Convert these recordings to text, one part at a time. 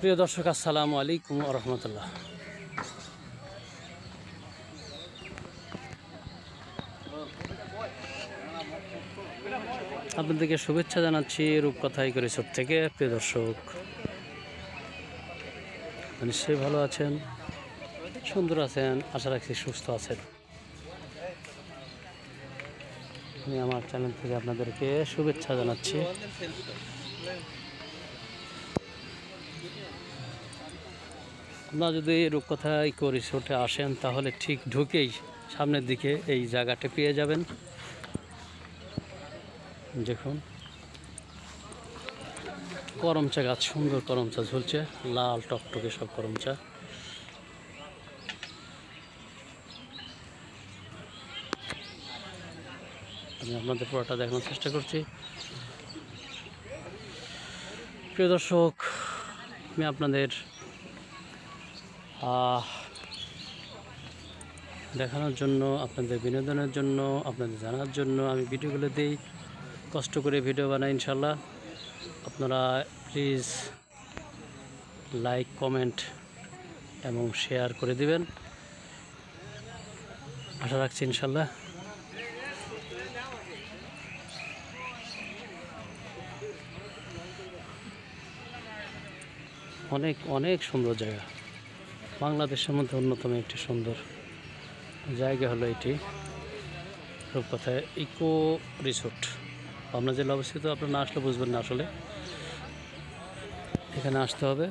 প্রিয় দর্শক, আসসালামু আলাইকুম ওয়া রাহমাতুল্লাহ। আপনাদেরকে শুভেচ্ছা জানাচ্ছি রূপকথাই রিসোর্ট থেকে। প্রিয় দর্শক, নিশ্চয়ই ভালো আছেন, সুন্দর আছেন, আশা রাখছি সুস্থ আছেন। আমি আমার চ্যানেল থেকে আপনাদেরকে শুভেচ্ছা জানাচ্ছি। আপনারা যদি রূপকথা ইকো রিসোর্টে আসেন তাহলে ঠিক ঢুকেই সামনের দিকে এই জায়গাটা পেয়ে যাবেন। দেখুন, করমচা গাছ, সুন্দর করমচা ঝুলছে, লাল টকটকে সব করমচা। আমি আপনাদের পুরোটা দেখানোর চেষ্টা করছি। প্রিয় দর্শক, আমি আপনাদের দেখানোর জন্য, আপনাদের বিনোদনের জন্য, আপনাদের জানার জন্য আমি ভিডিওগুলো দিই, কষ্ট করে ভিডিও বানাই। ইনশাল্লাহ আপনারা প্লিজ লাইক, কমেন্ট এবং শেয়ার করে দিবেন, আশা রাখছি ইনশাল্লাহ। অনেক অনেক সুন্দর জায়গা, বাংলাদেশের মধ্যে অন্যতম একটি সুন্দর জায়গা হলো এটি, রূপকথা ইকো রিসোর্ট। পাবনা জেলা অবস্থিত। আপনারা না আসলে বুঝবেন না, আসলে এখানে আসতে হবে।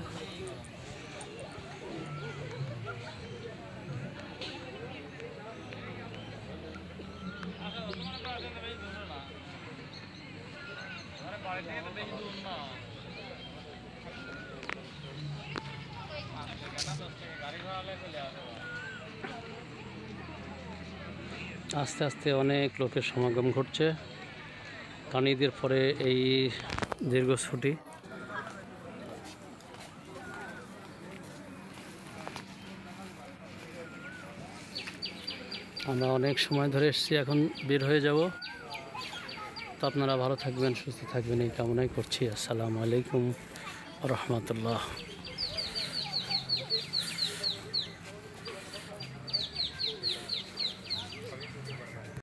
আস্তে আস্তে অনেক লোকের সমাগম ঘটছে, কারণ ঈদের পরে এই দীর্ঘ ছুটি। আমরা অনেক সময় ধরে এসেছি, এখন বের হয়ে যাব। তো আপনারা ভালো থাকবেন, সুস্থ থাকবেন, এই কামনাই করছি। আসসালামু আলাইকুম ওয়া রাহমাতুল্লাহ।